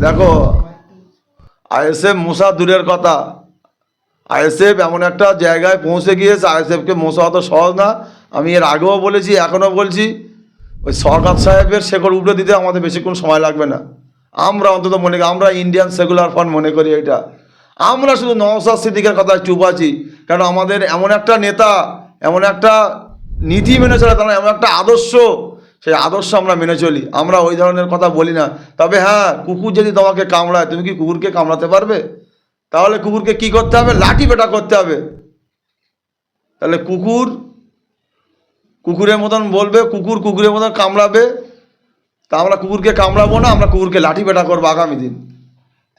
দেখো, আইএসএফ মোশা দূরের কথা, আইএসএফ এমন একটা জায়গায় পৌঁছে গিয়েছে, আইএসএফকে মোশা অত সহজ না। আমি এর আগেও বলেছি, এখনও বলছি, ওই শওকত সাহেবের শেকড় উপড়ে দিতে আমাদের বেশিক্ষণ সময় লাগবে না। আমরা অন্তত মনে করি, আমরা ইন্ডিয়ান সেকুলার ফান্ড মনে করি এটা। আমরা শুধু নওশাদ সিদ্দিকের কথায় চুপ আছি, কারণ আমাদের এমন একটা নেতা, এমন একটা নীতি মেনে চলে, তারা এমন একটা আদর্শ, সেই আদর্শ আমরা মেনে চলি। আমরা ওই ধরনের কথা বলি না। তবে হ্যাঁ, কুকুর যদি তোমাকে কামড়ায়, তুমি কি কুকুরকে কামড়াতে পারবে? তাহলে কুকুরকে কি করতে হবে? লাঠি পেটা করতে হবে। তাহলে কুকুর কুকুরের মতন বলবে, কুকুর কুকুরের মতন কামড়াবে, তা আমরা কুকুরকে কামড়াবো না, আমরা কুকুরকে লাঠি পেটা করবো আগামী দিন।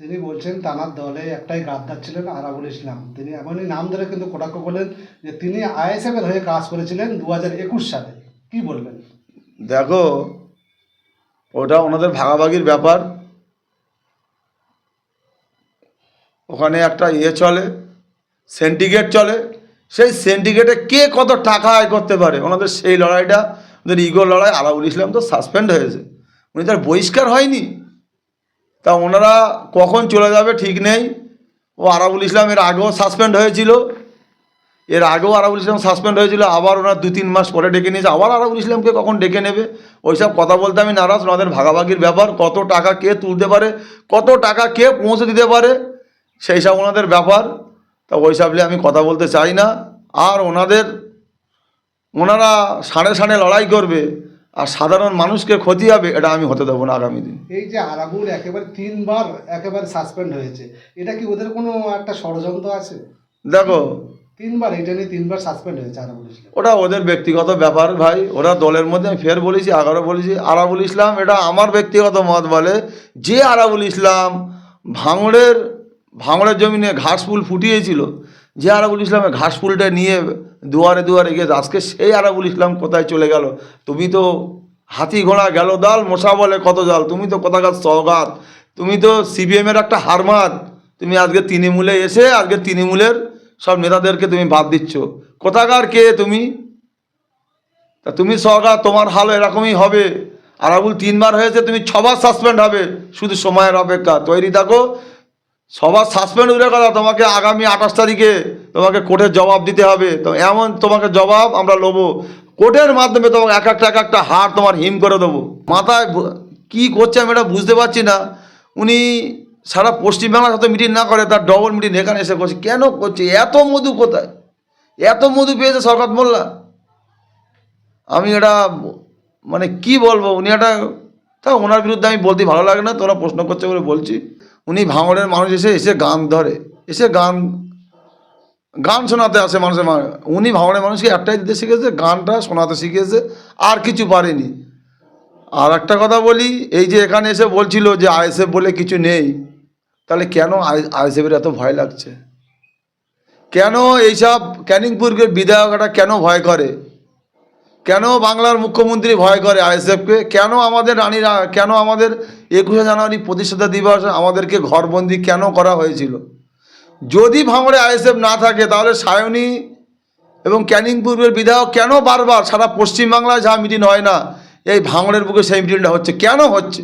তিনি বলছেন তাঁর দলে একটাই গাদ্দার ছিলেন, আরাবুল ইসলাম। তিনি এমনই নাম ধরে কিন্তু কটাক্ষ করলেন যে তিনি আইএসএফ এর হয়ে কাজ করেছিলেন 2021 সালে। কি বলবেন? দেখো, ওটা ওনাদের ভাগাভাগির ব্যাপার। ওখানে একটা চলে, সিন্ডিকেট চলে। সেই সিন্ডিকেটে কে কত টাকা আয় করতে পারে, ওনাদের সেই লড়াইটা, ওদের ইগোর লড়াই। আরাবুল ইসলাম তো সাসপেন্ড হয়েছে, উনি তার বহিষ্কার হয়নি। তা ওনারা কখন চলে যাবে ঠিক নেই। ও আরাবুল ইসলাম এর আগেও সাসপেন্ড হয়েছিল, আরাবুল ইসলাম সাসপেন্ড হয়েছিল, আবার ওনার 2-3 মাস পরে ডেকে নিয়েছে, আবার আরাবুল ইসলামকে কখন ডেকে নেবে, ওইসব কথা বলতে আমি নারাজ। ওনাদের ভাগাভাগির ব্যাপার, কত টাকা কে তুলতে পারে, কত টাকা কে পৌঁছে দিতে পারে, সেই সব ওনাদের ব্যাপার। তা ওইসব নিয়ে আমি কথা বলতে চাই না। আর ওনারা সাড়ে সাড়ে লড়াই করবে আর সাধারণ মানুষকে ক্ষতি হবে, এটা আমি হতে দেবো না আগামী দিন। এই যে আরাবুল একেবারে 3বার একেবারে সাসপেন্ড হয়েছে, এটা কি ওদের কোনো একটা ষড়যন্ত্র আছে? দেখো, 3বার, এটা নিয়ে 3বার সাসপেন্ড হয়েছে আরাবুল ইসলাম। ওটা ওদের ব্যক্তিগত ব্যাপার ভাই। ওরা দলের মধ্যে, আমি ফের বলেছি, আগারও বলেছি, আরাবুল ইসলাম, এটা আমার ব্যক্তিগত মত বলে, যে আরাবুল ইসলাম ভাঙড়ের জমিনে ঘাস ফুল ফুটিয়েছিল, যে আরাবুল ইসলামের ঘাস ফুলটা নিয়ে দুয়ারে দুয়ারে গিয়ে, আজকে সেই আরাবুল ইসলাম কোথায় চলে গেল? তুমি তো হাতি ঘোড়া গেল দাল, মশা বলে কত জাল, তুমি তো কোথাকার সওগাত, তুমি তো সিপিএমের একটা হারমাদ। তুমি আজকে তৃণমূলে এসে আজকে তৃণমূলের সব নেতাদেরকে তুমি বাদ দিচ্ছ, কোথাকার কে তুমি? তা তুমি সওগাত, তোমার হাল এরকমই হবে। আরাবুল 3বার হয়েছে, তুমি 6বার সাসপেন্ড হবে, শুধু সময়ের অপেক্ষা, তৈরি থাকো। সবার সাসপেন্ড হয়ে কথা, তোমাকে আগামী 28 তারিখে তোমাকে কোর্টের জবাব দিতে হবে। তো এমন তোমাকে জবাব আমরা নেবো, কোর্টের মাধ্যমে তোমাকে এক একটা হাড় তোমার হিম করে দেবো। মাথায় কি করছে আমি এটা বুঝতে পারছি না। উনি সারা পশ্চিমবাংলার সাথে মিটিং না করে, তার ডবল মিটিং এখানে এসে করছে। কেন করছে? এত মধু কোথায়? এত মধু পেয়েছে শওকত মোল্লা? আমি এটা মানে কি বলবো, উনি একটা, তা ওনার বিরুদ্ধে আমি বলতে ভালো লাগে না, তোরা প্রশ্ন করছে বলে বলছি। উনি ভাঙড়ের মানুষ এসে গান ধরে, এসে গান শোনাতে আসে মানুষের। উনি ভাঙড়ের মানুষকে একটাই দিতে শিখেছে, গানটা শোনাতে শিখিয়েছে, আর কিছু পারেনি। আর একটা কথা বলি, এই যে এখানে এসে বলছিল যে আইএসএফ বলে কিছু নেই, তাহলে কেন আইএসএফের এত ভয় লাগছে? কেন এইসব ক্যানিংপুরের বিধায়করা কেন ভয় করে? কেন বাংলার মুখ্যমন্ত্রী ভয় করে আইএসএফকে? কেন আমাদের রানীরা, কেন আমাদের 21শে জানুয়ারি প্রতিষ্ঠাতা দিবস আমাদেরকে ঘরবন্দি কেন করা হয়েছিল? যদি ভাঙড়ে আইএসএফ না থাকে, তাহলে সায়নী এবং ক্যানিং পূর্বের বিধায়ক কেন বারবার সারা পশ্চিমবাংলায় যা মিটিং হয় না, এই ভাঙড়ের বুকে সেই মিটিংটা হচ্ছে? কেন হচ্ছে?